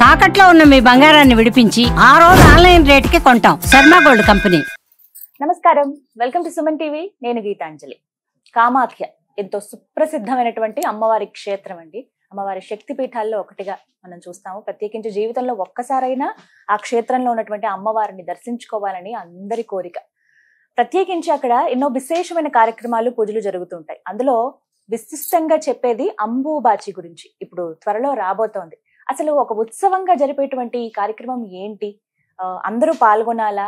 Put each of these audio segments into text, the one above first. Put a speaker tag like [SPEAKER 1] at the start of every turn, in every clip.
[SPEAKER 1] తాకట్లో ఉన్న మీ బంగారాన్ని విడిపించి ఆ రోజు ఆన్లైన్ రేటుకి కొంటాం. Sharma gold company.
[SPEAKER 2] నమస్కారం, వెల్కమ్ టు సుమన్ టీవీ. నేను గీతాంజలి. కామాఖ్య ఎంతో సుప్రసిద్ధమైనటువంటి అమ్మవారి క్షేత్రం అండి. అమ్మవారి శక్తి పీఠాల్లో ఒకటిగా మనం చూస్తాము. ప్రత్యేకించి జీవితంలో ఒక్కసారైనా ఆ క్షేత్రంలో ఉన్నటువంటి అమ్మవారిని దర్శించుకోవాలని అందరి కోరిక. ప్రత్యేకించి అక్కడ ఎన్నో విశేషమైన కార్యక్రమాలు, పూజలు జరుగుతుంటాయి. అందులో విశిష్టంగా చెప్పేది అంబుబాచి గురించి ఇప్పుడు త్వరలో రాబోతోంది. అసలు ఒక ఉత్సవంగా జరిపేటువంటి ఈ కార్యక్రమం ఏంటి? అందరూ పాల్గొనాలా?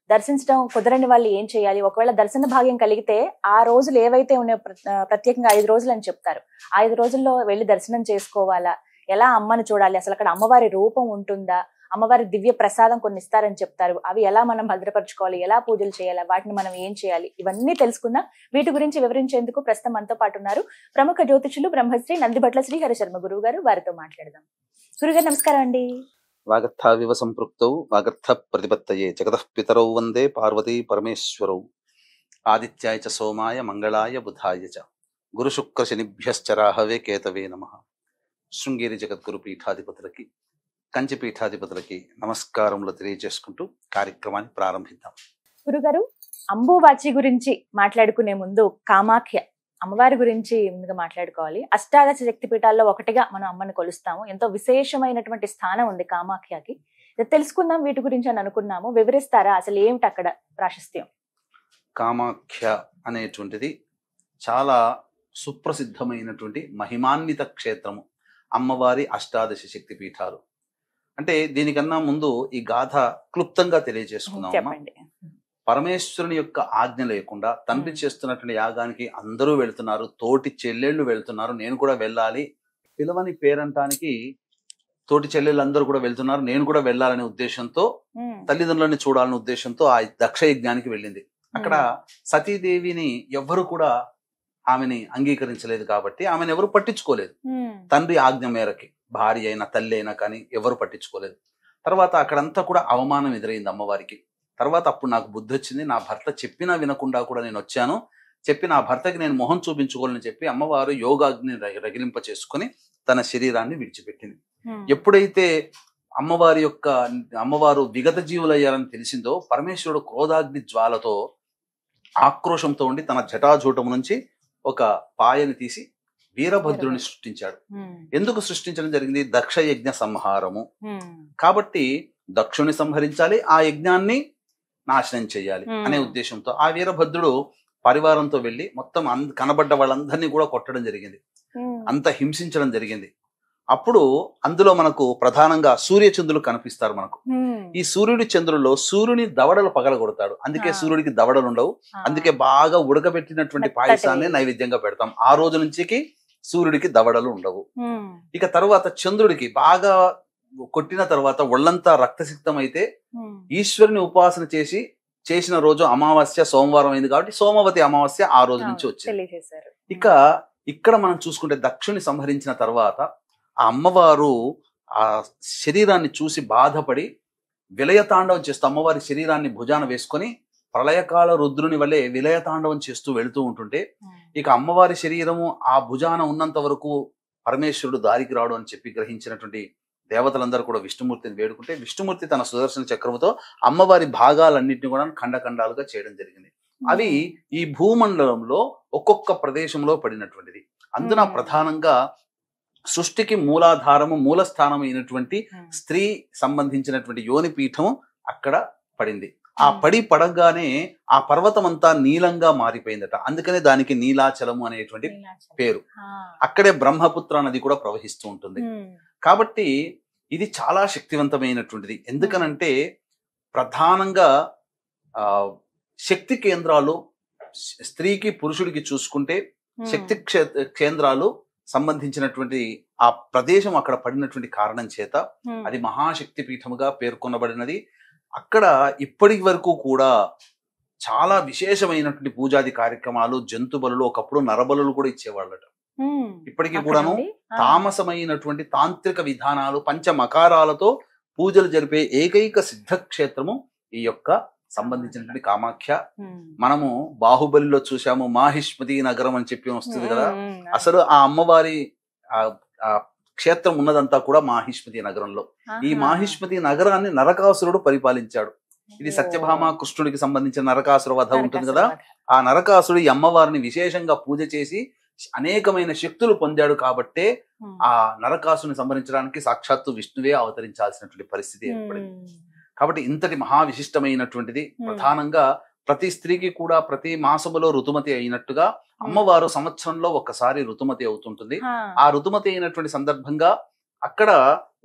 [SPEAKER 2] దర్శించడం కుదరని వాళ్ళు ఏం చేయాలి? ఒకవేళ దర్శన భాగ్యం కలిగితే ఆ రోజులు ఏవైతే ఉన్నాయో, ప్రత్యేకంగా 5 రోజులు అని చెప్తారు, 5 రోజుల్లో వెళ్ళి దర్శనం చేసుకోవాలా? ఎలా అమ్మను చూడాలి? అసలు అక్కడ అమ్మవారి రూపం ఉంటుందా? అమ్మవారి దివ్య ప్రసాదం కొన్ని ఇస్తారని చెప్తారు. అవి ఎలా మనం భద్రపరచుకోవాలి? ఎలా పూజలు చేయాలి? వాటిని మనం ఏం చేయాలి? ఇవన్నీ తెలుసుకుందాం. వీటి గురించి వివరించేందుకు ప్రస్తుతం మనతో పాటు ఉన్నారు ప్రముఖ జ్యోతిషులు బ్రహ్మశ్రీ నందిభట్ల శ్రీహరి శర్మ గురువు గారు. వారితో మాట్లాడదాం. గురుగారు నమస్కారం అండి.
[SPEAKER 3] వాగర్థావివ సంపృక్తౌ వాగర్థ ప్రతిపత్తయే జగతః పితరౌ వందే పార్వతీ పరమేశ్వరౌ. ఆదిత్యాయ చ సోమాయ మంగళాయ బుధాయ చ గురు శుక్ర శనిభ్యశ్చ రాహవే కేతవే నమః. శృంగేరి జగద్గురు పీఠాధిపతులకి, కంచి పీఠాధిపతులకి నమస్కారములు తెలియజేసుకుంటూ కార్యక్రమాన్ని ప్రారంభిద్దాం.
[SPEAKER 2] గురుగారు, అంబుబాచి గురించి మాట్లాడుకునే ముందు కామాఖ్య అమ్మవారి గురించి ముందుగా మాట్లాడుకోవాలి. అష్టాదశ శక్తి పీఠాల్లో ఒకటిగా మనం అమ్మని కొలుస్తాము. ఎంతో విశేషమైనటువంటి స్థానం ఉంది కామాఖ్యకి. తెలుసుకుందాం వీటి గురించి అని అనుకున్నాము. వివరిస్తారా అసలు ఏమిటి అక్కడ ప్రాశస్త్యం?
[SPEAKER 3] కామాఖ్య అనేటువంటిది చాలా సుప్రసిద్ధమైనటువంటి మహిమాన్విత క్షేత్రము. అమ్మవారి అష్టాదశ శక్తి పీఠాలు అంటే దీనికన్నా ముందు ఈ గాథ క్లుప్తంగా తెలియజేసుకుందాం.
[SPEAKER 2] చెప్పండి.
[SPEAKER 3] పరమేశ్వరుని యొక్క ఆజ్ఞ లేకుండా తండ్రి చేస్తున్నటువంటి యాగానికి అందరూ వెళ్తున్నారు, తోటి చెల్లెళ్ళు వెళ్తున్నారు, నేను కూడా వెళ్ళాలి, పిలవని పేరంటానికి తోటి చెల్లెళ్ళందరూ కూడా వెళ్తున్నారు, నేను కూడా వెళ్ళాలనే ఉద్దేశంతో, తల్లిదండ్రులని చూడాలనే ఉద్దేశంతో ఆ దక్ష యజ్ఞానికి వెళ్ళింది. అక్కడ సతీదేవిని ఎవ్వరు కూడా ఆమెని అంగీకరించలేదు కాబట్టి ఆమెను ఎవరు పట్టించుకోలేదు. తండ్రి ఆజ్ఞ మేరకి భార్య అయినా తల్లి అయినా కానీ ఎవరు పట్టించుకోలేదు. తర్వాత అక్కడంతా కూడా అవమానం ఎదురైంది అమ్మవారికి. తర్వాత అప్పుడు నాకు బుద్ధి వచ్చింది, నా భర్త చెప్పినా వినకుండా కూడా నేను వచ్చాను, చెప్పి నా భర్తకి నేను మొహం చూపించుకోవాలని చెప్పి అమ్మవారు యోగాగ్ని రగిలింప చేసుకుని తన శరీరాన్ని విడిచిపెట్టింది. ఎప్పుడైతే అమ్మవారు విగత జీవులయ్యారని తెలిసిందో, పరమేశ్వరుడు క్రోధాగ్ని జ్వాలతో ఆక్రోశంతో ఉండి తన జటాజూటం నుంచి ఒక పాయని తీసి వీరభద్రుని సృష్టించాడు. ఎందుకు సృష్టించడం జరిగింది? దక్ష యజ్ఞ సంహారము కాబట్టి దక్షుని సంహరించాలి, ఆ యజ్ఞాన్ని నాశనం చేయాలి అనే ఉద్దేశంతో ఆ వీరభద్రుడు పరివారంతో వెళ్లి మొత్తం కనబడ్డ వాళ్ళందరినీ కూడా కొట్టడం జరిగింది, అంత హింసించడం జరిగింది. అప్పుడు అందులో మనకు ప్రధానంగా సూర్యచంద్రులు కనిపిస్తారు మనకు. ఈ సూర్యుడి చంద్రుల్లో సూర్యుని దవడలు పగలగొడతాడు, అందుకే సూర్యుడికి దవడలు ఉండవు. అందుకే బాగా ఉడకబెట్టినటువంటి పాయసాన్ని నైవేద్యంగా పెడతాం. ఆ రోజు నుంచి సూర్యుడికి దవడలు ఉండవు. ఇక తర్వాత చంద్రుడికి బాగా కొట్టిన తర్వాత ఒళ్ళంతా రక్తసిక్తం అయితే ఈశ్వరుని ఉపాసన చేసిన రోజు అమావాస్య సోమవారం అయింది కాబట్టి సోమవతి అమావాస్య ఆ రోజు నుంచి వచ్చింది. ఇక ఇక్కడ మనం చూసుకుంటే దక్షుని సంహరించిన తర్వాత ఆ అమ్మవారు ఆ శరీరాన్ని చూసి బాధపడి విలయతాండవం చేస్తూ అమ్మవారి శరీరాన్ని భుజాన వేసుకొని ప్రళయకాల రుద్రుని వల్లే విలయతాండవం చేస్తూ వెళుతూ ఉంటుంటే, ఇక అమ్మవారి శరీరము ఆ భుజాన ఉన్నంత వరకు పరమేశ్వరుడు దారికి రాడు అని చెప్పి గ్రహించినటువంటి దేవతలందరూ కూడా విష్ణుమూర్తిని వేడుకుంటే, విష్ణుమూర్తి తన సుదర్శన చక్రముతో అమ్మవారి భాగాలన్నింటినీ కూడా ఖండఖండాలుగా చేయడం జరిగింది. అవి ఈ భూమండలంలో ఒక్కొక్క ప్రదేశంలో పడినటువంటిది. అందున ప్రధానంగా సృష్టికి మూలాధారము మూలస్థానం అయినటువంటి స్త్రీ సంబంధించినటువంటి యోని పీఠము అక్కడ పడింది. ఆ పడగానే ఆ పర్వతం అంతా నీలంగా మారిపోయిందట. అందుకనే దానికి నీలాచలము అనేటువంటి పేరు. అక్కడే బ్రహ్మపుత్ర నది కూడా ప్రవహిస్తూ ఉంటుంది. కాబట్టి ఇది చాలా శక్తివంతమైనటువంటిది. ఎందుకనంటే ప్రధానంగా శక్తి కేంద్రాలు స్త్రీకి పురుషుడికి చూసుకుంటే శక్తి కేంద్రాలు సంబంధించినటువంటి ఆ ప్రదేశం అక్కడ పడినటువంటి కారణం చేత అది మహాశక్తి పీఠముగా పేర్కొనబడినది. అక్కడ ఇప్పటి వరకు కూడా చాలా విశేషమైనటువంటి పూజాది కార్యక్రమాలు, జంతు బలులు, ఒకప్పుడు నరబలులు కూడా ఇచ్చేవాళ్ళట. ఇప్పటికీ కూడాను తామసమైనటువంటి తాంత్రిక విధానాలు, పంచమకారాలతో పూజలు జరిపే ఏకైక సిద్ధక్షేత్రము ఈ యొక్క సంబంధించినటువంటి కామాఖ్య. మనము బాహుబలిలో చూసాము, మాహిష్మతి నగరం అని చెప్పి వస్తుంది కదా. అసలు ఆ అమ్మవారి క్షేత్రం ఉన్నదంతా కూడా మాహిష్మతి నగరంలో. ఈ మాహిష్మతి నగరాన్ని నరకాసురుడు పరిపాలించాడు. ఇది సత్యభామ కృష్ణుడికి సంబంధించిన నరకాసుర వధ ఉంటుంది కదా, ఆ నరకాసురుడు ఈ అమ్మవారిని విశేషంగా పూజ చేసి అనేకమైన శక్తులు పొందాడు కాబట్టే ఆ నరకాసుని సంహరించడానికి సాక్షాత్తు విష్ణువే అవతరించాల్సినటువంటి పరిస్థితి ఏర్పడింది. కాబట్టి ఇంతటి మహా విశిష్టమైనటువంటిది. ప్రధానంగా ప్రతి స్త్రీకి కూడా ప్రతి మాసములో ఋతుమతి అయినట్టుగా అమ్మవారు సంవత్సరంలో ఒక్కసారి ఋతుమతి అవుతుంటుంది. ఆ ఋతుమతి అయినటువంటి సందర్భంగా అక్కడ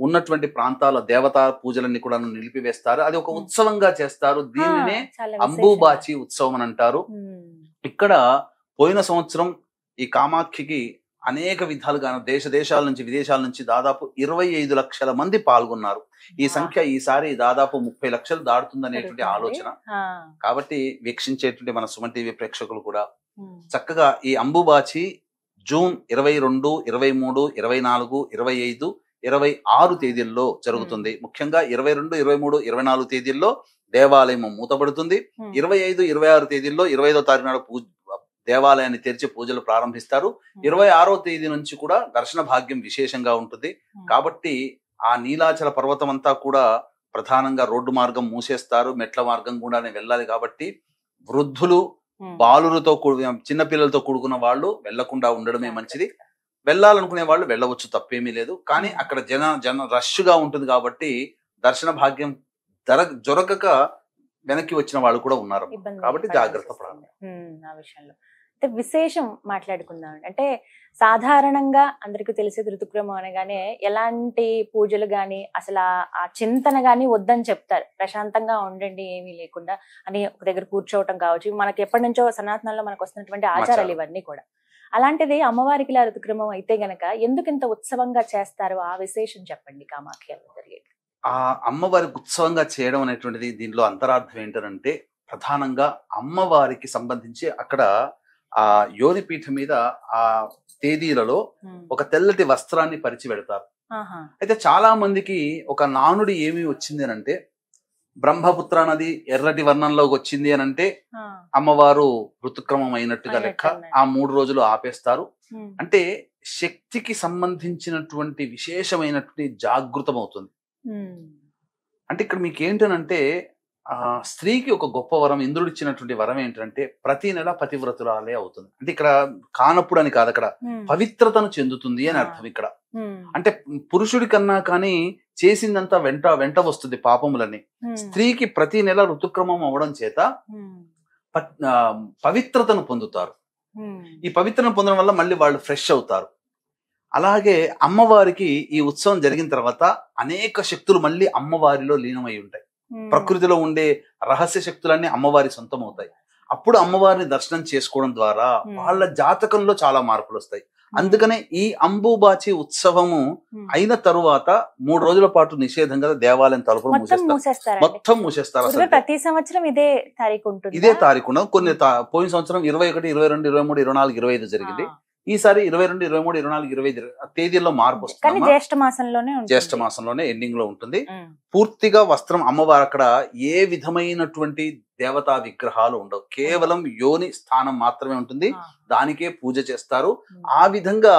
[SPEAKER 3] ఉన్నటువంటి ప్రాంతాల దేవతా పూజలన్నీ కూడా నిలిపివేస్తారు. అది ఒక ఉత్సవంగా చేస్తారు. దీనినే అంబుబాచి ఉత్సవం అని అంటారు. ఇక్కడ పోయిన సంవత్సరం ఈ కామాఖ్యకి అనేక విధాలుగా దేశ దేశాల నుంచి విదేశాల నుంచి దాదాపు 25 లక్షల మంది పాల్గొన్నారు. ఈ సంఖ్య ఈసారి దాదాపు 30 లక్షలు దాటుతుందనేటువంటి ఆలోచన. కాబట్టి వీక్షించేటువంటి మన సుమన్ టీవీ ప్రేక్షకులు కూడా చక్కగా ఈ అంబుబాచి జూన్ 22, 23, 24, 25, 26 తేదీల్లో జరుగుతుంది. ముఖ్యంగా 22, 23, 24 తేదీల్లో దేవాలయం మూతపడుతుంది. 25, 26 తేదీల్లో 25వ తారీఖు నాడు దేవాలయాన్ని తెరిచి పూజలు ప్రారంభిస్తారు. 26వ తేదీ నుంచి కూడా దర్శన భాగ్యం విశేషంగా ఉంటుంది. కాబట్టి ఆ నీలాచల పర్వతం అంతా కూడా ప్రధానంగా రోడ్డు మార్గం మూసేస్తారు, మెట్ల మార్గం కూడానే వెళ్ళాలి. కాబట్టి వృద్ధులు, బాలులతో చిన్నపిల్లలతో కూడుకున్న వాళ్ళు వెళ్లకుండా ఉండడమే మంచిది. వెళ్ళాలనుకునే వాళ్ళు వెళ్ళవచ్చు, తప్పేమీ లేదు. కానీ అక్కడ జన రష్ గా ఉంటుంది కాబట్టి దర్శన భాగ్యం దొరకక వెనక్కి వచ్చిన వాళ్ళు కూడా ఉన్నారు. కాబట్టి జాగ్రత్త పడాలి.
[SPEAKER 2] ఆ విషయంలో అయితే విశేషం మాట్లాడుకుందాం. అంటే సాధారణంగా అందరికి తెలిసే ఋతుక్రమం అనగానే ఎలాంటి పూజలు గాని అసలు ఆ చింతన గాని వద్దని చెప్తారు. ప్రశాంతంగా ఉండండి, ఏమీ లేకుండా అని ఒక దగ్గర కూర్చోవటం కావచ్చు. మనకి ఎప్పటి నుంచో సనాతనంలో మనకు వస్తున్నటువంటి ఆచారాలు ఇవన్నీ కూడా. అలాంటిది అమ్మవారికి ఇలా ఋతుక్రమం అయితే గనక ఎందుకు ఇంత ఉత్సవంగా చేస్తారు? ఆ విశేషం చెప్పండి. కామాఖ్యలో జరిగేది
[SPEAKER 3] ఆ అమ్మవారికి ఉత్సవంగా చేయడం అనేటువంటిది దీనిలో అంతరార్థం ఏంటంటే, ప్రధానంగా అమ్మవారికి సంబంధించి అక్కడ ఆ యోనిపీఠ మీద ఆ తేదీలలో ఒక తెల్లటి వస్త్రాన్ని పరిచి పెడతారు. అయితే చాలా మందికి ఒక నానుడి ఏమి వచ్చింది అని అంటే, బ్రహ్మపుత్ర నది ఎర్రటి వర్ణంలోకి వచ్చింది అని అంటే అమ్మవారు ఋతుక్రమం అయినట్టుగా లెక్క. ఆ 3 రోజులు ఆపేస్తారు. అంటే శక్తికి సంబంధించినటువంటి విశేషమైనటువంటి జాగృతం అవుతుంది. అంటే ఇక్కడ మీకు ఏంటనంటే స్త్రీకి ఒక గొప్ప వరం, ఇంద్రుడు ఇచ్చినటువంటి వరం ఏంటంటే ప్రతి నెల పతివ్రతురాలే అవుతుంది. అంటే ఇక్కడ కానప్పుడు అని కాదు, అక్కడ పవిత్రతను చెందుతుంది అని అర్థం. ఇక్కడ అంటే పురుషుడి కన్నా కానీ చేసిందంతా వెంట వస్తుంది పాపములని. స్త్రీకి ప్రతి నెల ఋతుక్రమం అవడం చేత పవిత్రతను పొందుతారు. ఈ పవిత్రను పొందడం వల్ల మళ్ళీ వాళ్ళు ఫ్రెష్ అవుతారు. అలాగే అమ్మవారికి ఈ ఉత్సవం జరిగిన తర్వాత అనేక శక్తులు మళ్ళీ అమ్మవారిలో లీనమై ఉంటాయి. ప్రకృతిలో ఉండే రహస్య శక్తులన్నీ అమ్మవారి సొంతం అవుతాయి. అప్పుడు అమ్మవారిని దర్శనం చేసుకోవడం ద్వారా వాళ్ళ జాతకంలో చాలా మార్పులు వస్తాయి. అందుకనే ఈ అంబుబాచి ఉత్సవము అయిన తరువాత 3 రోజుల పాటు నిషేధం కదా, దేవాలయం తలుపులు మూసేస్తారు, మొత్తం మూసేస్తారు. అసలు
[SPEAKER 2] ప్రతి సంవత్సరం ఇదే తారీఖు ఉంటుంది.
[SPEAKER 3] ఇదే తారీఖు ఉండదు. కొన్ని పోయిన సంవత్సరం 21, 22, 23, 24, 25 జరిగింది. ఈసారి 22, 23, 24, 25 తేదీల్లో మార్పు వస్తుంది. జ్యేష్ఠ మాసంలోనే ఎండింగ్ లో ఉంటుంది. పూర్తిగా వస్త్రం అమ్మవారు అక్కడ ఏ విధమైనటువంటి దేవతా విగ్రహాలు ఉండవు, కేవలం యోని స్థానం మాత్రమే ఉంటుంది. దానికే పూజ చేస్తారు. ఆ విధంగా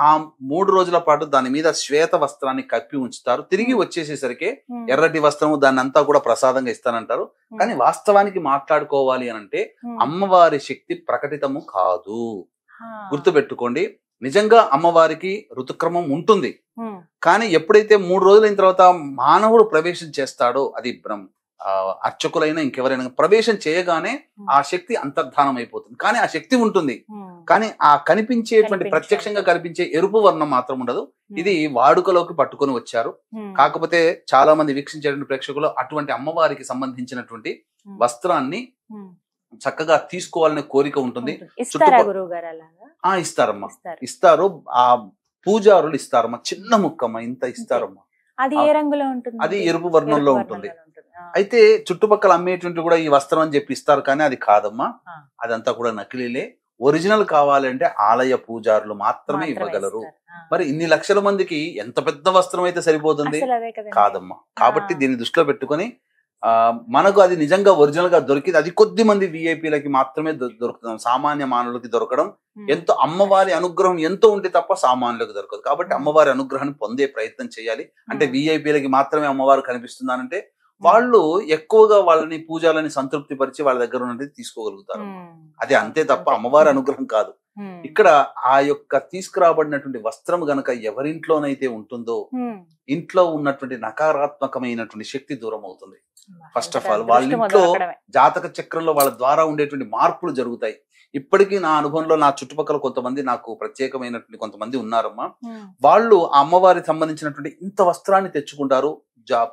[SPEAKER 3] ఆ 3 రోజుల పాటు దాని మీద శ్వేత వస్త్రాన్ని కప్పి ఉంచుతారు. తిరిగి వచ్చేసేసరికి ఎర్రటి వస్త్రము దాన్ని అంతా కూడా ప్రసాదంగా ఇస్తానంటారు. కానీ వాస్తవానికి మాట్లాడుకోవాలి అని అంటే అమ్మవారి శక్తి ప్రకటితము కాదు. గుర్తుపెట్టుకోండి, నిజంగా అమ్మవారికి ఋతుక్రమం ఉంటుంది. కానీ ఎప్పుడైతే 3 రోజులైన తర్వాత మానవుడు ప్రవేశం చేస్తాడో, అది అర్చకులైనా ఇంకెవరైనా ప్రవేశం చేయగానే ఆ శక్తి అంతర్ధానం అయిపోతుంది. కానీ ఆ శక్తి ఉంటుంది, కానీ ఆ కనిపించేటువంటి ప్రత్యక్షంగా కనిపించే ఎరుపు వర్ణం మాత్రం ఉండదు. ఇది వాడుకలోకి పట్టుకొని వచ్చారు. కాకపోతే చాలా మంది వీక్షించేటువంటి ప్రేక్షకులు అటువంటి అమ్మవారికి సంబంధించినటువంటి వస్త్రాన్ని చక్కగా తీసుకోవాలనే కోరిక ఉంటుంది. ఇస్తారమ్మా, ఇస్తారు. ఆ పూజారులు ఇస్తారమ్మా, చిన్న ముక్కమ్మా, ఇంత ఇస్తారమ్మా.
[SPEAKER 2] అది ఏ రంగులో ఉంటుంది?
[SPEAKER 3] అది ఎరుపు వర్ణంలో ఉంటుంది. అయితే చుట్టుపక్కల అమ్మేటువంటి కూడా ఈ వస్త్రం అని చెప్పి ఇస్తారు, కానీ అది కాదమ్మా, అదంతా కూడా నకిలీలే. ఒరిజినల్ కావాలంటే ఆలయ పూజారులు మాత్రమే ఇవ్వగలరు. మరి ఇన్ని లక్షల మందికి ఎంత పెద్ద వస్త్రం అయితే సరిపోతుంది? కాదమ్మా. కాబట్టి దీన్ని దృష్టిలో పెట్టుకొని మనకు అది నిజంగా ఒరిజినల్ గా దొరికింది అది కొద్ది మంది విఐపీలకి మాత్రమే దొరుకుతుంది. సామాన్య మానవులకి దొరకడం ఎంతో అమ్మవారి అనుగ్రహం ఎంతో ఉంటే తప్ప సామాన్యులకు దొరకదు. కాబట్టి అమ్మవారి అనుగ్రహాన్ని పొందే ప్రయత్నం చేయాలి. అంటే విఐపీలకి మాత్రమే అమ్మవారు కనిపిస్తుందానంటే వాళ్ళు ఎక్కువగా వాళ్ళని పూజలని సంతృప్తి పరిచి వాళ్ళ దగ్గర ఉన్నది తీసుకోగలుగుతారు. అది అంతే తప్ప అమ్మవారి అనుగ్రహం కాదు. ఇక్కడ ఆ యొక్క తీసుకురాబడినటువంటి వస్త్రం గనక ఎవరింట్లోనైతే ఉంటుందో ఇంట్లో ఉన్నటువంటి నకారాత్మకమైనటువంటి శక్తి దూరం అవుతుంది. ఫస్ట్ ఆఫ్ ఆల్ వాళ్ళ ఇంట్లో జాతక చక్రంలో వాళ్ళ ద్వారా ఉండేటువంటి మార్పులు జరుగుతాయి. ఇప్పటికీ నా అనుభవంలో నా చుట్టుపక్కల కొంతమంది నాకు ప్రత్యేకమైనటువంటి కొంతమంది ఉన్నారమ్మా. వాళ్ళు ఆ అమ్మవారికి సంబంధించినటువంటి ఇంత వస్త్రాన్ని తెచ్చుకుంటారు,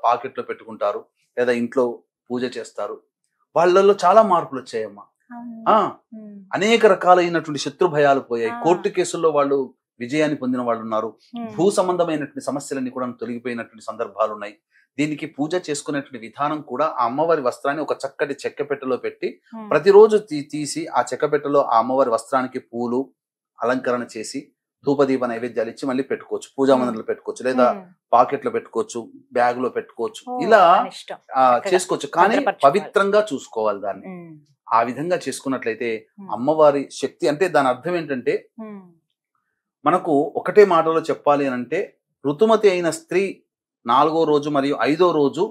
[SPEAKER 3] పాకెట్లో పెట్టుకుంటారు, లేదా ఇంట్లో పూజ చేస్తారు. వాళ్ళలో చాలా మార్పులు వచ్చాయమ్మా. అనేక రకాలైనటువంటి శత్రు భయాలు పోయాయి. కోర్టు కేసుల్లో వాళ్ళు విజయాన్ని పొందిన వాళ్ళు ఉన్నారు. భూ సంబంధమైనటువంటి సమస్యలన్నీ కూడా తొలగిపోయినటువంటి సందర్భాలు ఉన్నాయి. దీనికి పూజ చేసుకునేటువంటి విధానం కూడా ఆ అమ్మవారి వస్త్రాన్ని ఒక చక్కటి చెక్కపెట్టెలో పెట్టి ప్రతిరోజు తీసి ఆ చెక్కపెట్టెలో ఆ అమ్మవారి వస్త్రానికి పూలు అలంకరణ చేసి ధూపదీప నైవేద్యాలు ఇచ్చి మళ్ళీ పెట్టుకోవచ్చు. పూజా మందిరంలో పెట్టుకోవచ్చు, లేదా పాకెట్ లో పెట్టుకోవచ్చు, బ్యాగ్ లో పెట్టుకోవచ్చు, ఇలా చేసుకోవచ్చు. కానీ పవిత్రంగా చూసుకోవాలి దాన్ని. ఆ విధంగా చేసుకున్నట్లయితే అమ్మవారి శక్తి అంటే దాని అర్థం ఏంటంటే మనకు ఒకటే మాటలో చెప్పాలి అని అంటే ఋతుమతి అయిన స్త్రీ 4వ రోజు మరియు 5వ రోజు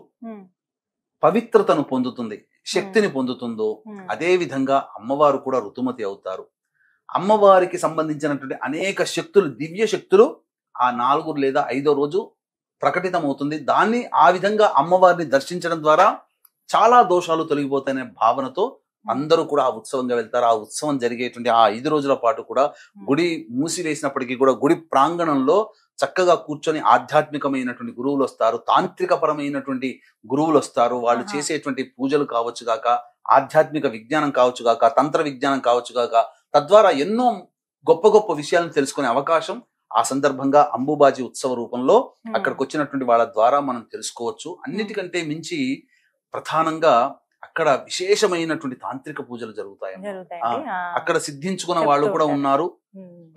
[SPEAKER 3] పవిత్రతను పొందుతుంది, శక్తిని పొందుతుందో అదే విధంగా అమ్మవారు కూడా ఋతుమతి అవుతారు. అమ్మవారికి సంబంధించినటువంటి అనేక శక్తులు, దివ్య శక్తులు ఆ 4 లేదా 5వ రోజు ప్రకటితమవుతుంది. దాన్ని ఆ విధంగా అమ్మవారిని దర్శించడం ద్వారా చాలా దోషాలు తొలగిపోతాయనే భావనతో అందరూ కూడా ఆ ఉత్సవంగా వెళ్తారు. ఆ ఉత్సవం జరిగేటువంటి ఆ 5 రోజుల పాటు కూడా గుడి మూసివేసినప్పటికీ కూడా గుడి ప్రాంగణంలో చక్కగా కూర్చొని ఆధ్యాత్మికమైనటువంటి గురువులు వస్తారు, తాంత్రిక పరమైనటువంటి గురువులు వస్తారు. వాళ్ళు చేసేటువంటి పూజలు కావచ్చు గాక, ఆధ్యాత్మిక విజ్ఞానం కావచ్చు గాక, తంత్ర విజ్ఞానం కావచ్చు గాక, తద్వారా ఎన్నో గొప్ప గొప్ప విషయాలను తెలుసుకునే అవకాశం ఆ సందర్భంగా అంబుబాజీ ఉత్సవ రూపంలో అక్కడికి వచ్చినటువంటి వాళ్ళ ద్వారా మనం తెలుసుకోవచ్చు. అన్నిటికంటే మించి ప్రధానంగా అక్కడ విశేషమైనటువంటి తాంత్రిక పూజలు జరుగుతాయి. అక్కడ సిద్ధించుకున్న వాళ్ళు కూడా ఉన్నారు.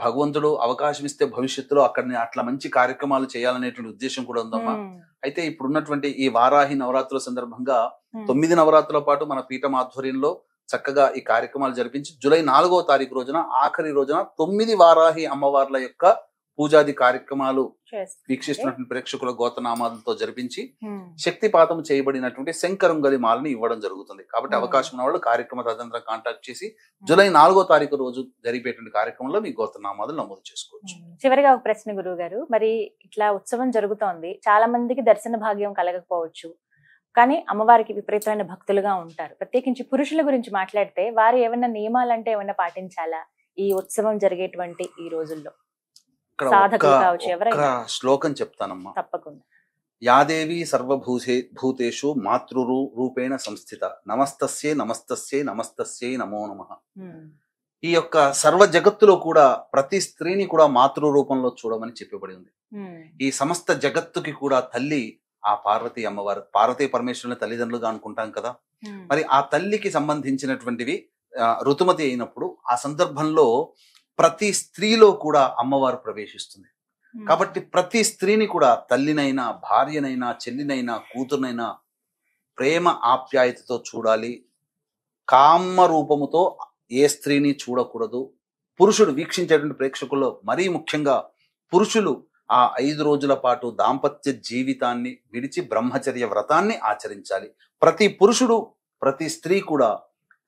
[SPEAKER 3] భగవంతుడు అవకాశం ఇస్తే భవిష్యత్తులో అక్కడ అట్లా మంచి కార్యక్రమాలు చేయాలనేటువంటి ఉద్దేశం కూడా ఉందమ్మా. అయితే ఇప్పుడున్నటువంటి ఈ వారాహి నవరాత్రుల సందర్భంగా 9 నవరాత్రుల పాటు మన పీఠం ఆధ్వర్యంలో చక్కగా ఈ కార్యక్రమాలు జరిపించి జూలై 4వ తారీఖు రోజున ఆఖరి రోజున 9 వారాహి అమ్మవార్ల యొక్క పూజాది కార్యక్రమాలు వీక్షిస్తున్నటువంటి ప్రేక్షకుల గోతనామాలతో జరిపించి శక్తిపాతం చేయబడినటువంటి శంకరంగలి మాలని ఇవ్వడం జరుగుతుంది. కాబట్టి అవకాశం ఉన్న వాళ్ళు కార్యక్రమ తదనంతరం కాంటాక్ట్ చేసి జూలై 4వ తారీఖు రోజు జరిపేటువంటి కార్యక్రమంలో మీ గోతనామాలు నమోదు చేసుకోవచ్చు.
[SPEAKER 2] చివరిగా ఒక ప్రశ్న గురువు గారు, మరి ఇట్లా ఉత్సవం జరుగుతోంది, చాలా మందికి దర్శన భాగ్యం కలగకపోవచ్చు, కానీ అమ్మవారికి విపరీతమైన భక్తులుగా ఉంటారు. ప్రత్యేకించి పురుషుల గురించి మాట్లాడితే వారు ఏమైనా నియమాలంటే ఏమైనా పాటించాలా ఈ ఉత్సవం జరిగేటువంటి ఈ రోజుల్లో?
[SPEAKER 3] శ్లోకం చెప్తానమ్మా.
[SPEAKER 2] తప్పకుండా.
[SPEAKER 3] యాదేవి సర్వభూతేషు మాతృరూపేణ సంస్థిత నమస్తస్యే నమస్తస్యే నమస్తస్యే నమో నమః. ఈ యొక్క సర్వ జగత్తులో కూడా ప్రతి స్త్రీని కూడా మాతృ రూపంలో చూడమని చెప్పబడి ఉంది. ఈ సమస్త జగత్తుకి కూడా తల్లి ఆ పార్వతీ అమ్మవారు. పార్వతీ పరమేశ్వరుని తల్లిదండ్రులుగా అనుకుంటాం కదా. మరి ఆ తల్లికి సంబంధించినటువంటివి ఋతుమతి అయినప్పుడు ఆ సందర్భంలో ప్రతి స్త్రీలో కూడా అమ్మవారు ప్రవేశిస్తుంది. కాబట్టి ప్రతి స్త్రీని కూడా తల్లినైనా, భార్యనైనా, చెల్లినైనా, కూతురునైనా ప్రేమ ఆప్యాయతతో చూడాలి. కామ రూపముతో ఏ స్త్రీని చూడకూడదు. పురుషుడు వీక్షించేటువంటి ప్రేక్షకుల్లో మరీ ముఖ్యంగా పురుషులు ఆ 5 రోజుల పాటు దాంపత్య జీవితాన్ని విడిచి బ్రహ్మచర్య వ్రతాన్ని ఆచరించాలి. ప్రతి పురుషుడు, ప్రతి స్త్రీ కూడా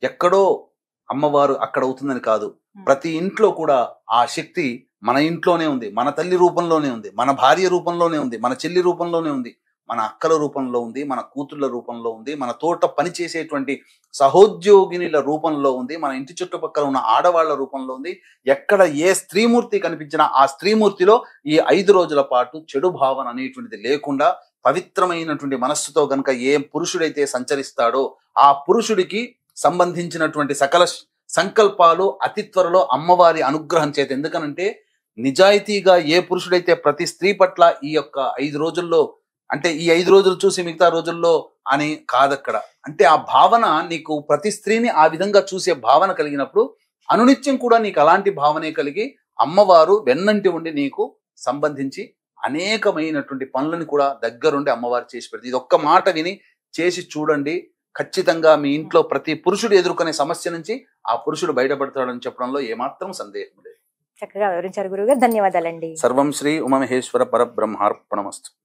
[SPEAKER 3] ఎక్కడో అమ్మవారు అక్కడ అవుతుందని కాదు, ప్రతి ఇంట్లో కూడా ఆ శక్తి మన ఇంట్లోనే ఉంది, మన తల్లి రూపంలోనే ఉంది, మన భార్య రూపంలోనే ఉంది, మన చెల్లి రూపంలోనే ఉంది, మన అక్కల రూపంలో ఉంది, మన కూతుళ్ళ రూపంలో ఉంది, మన తోట పనిచేసేటువంటి సహోద్యోగినిల రూపంలో ఉంది, మన ఇంటి చుట్టుపక్కల ఉన్న ఆడవాళ్ల రూపంలో ఉంది. ఎక్కడ ఏ స్త్రీమూర్తి కనిపించినా ఆ స్త్రీమూర్తిలో ఈ 5 రోజుల పాటు చెడు భావన అనేటువంటిది లేకుండా పవిత్రమైనటువంటి మనస్సుతో గనక ఏ పురుషుడైతే సంచరిస్తాడో ఆ పురుషుడికి సంబంధించినటువంటి సకల సంకల్పాలు అతి త్వరలో అమ్మవారి అనుగ్రహం చేత. ఎందుకనంటే నిజాయితీగా ఏ పురుషుడైతే ప్రతి స్త్రీ పట్ల ఈ యొక్క 5 రోజుల్లో, అంటే ఈ 5 రోజులు చూసి మిగతా రోజుల్లో అని కాదక్కడ, అంటే ఆ భావన నీకు ప్రతి స్త్రీని ఆ విధంగా చూసే భావన కలిగినప్పుడు అనునిత్యం కూడా నీకు అలాంటి భావనే కలిగి అమ్మవారు వెన్నంటి ఉండి నీకు సంబంధించి అనేకమైనటువంటి పనులను కూడా దగ్గరుండి అమ్మవారు చేసి పెడుతుంది. ఇది ఒక్క మాట విని చేసి చూడండి. ఖచ్చితంగా మీ ఇంట్లో ప్రతి పురుషుడు ఎదుర్కొనే సమస్య నుంచి ఆ పురుషుడు బయటపడతాడని చెప్పడంలో ఏమాత్రం సందేహం లేదు.
[SPEAKER 2] చక్కగా వివరించారు గురువుగారు. ధన్యవాదాలండి.
[SPEAKER 3] సర్వం శ్రీ ఉమామహేశ్వర పరబ్రహ్మార్పణమస్తు.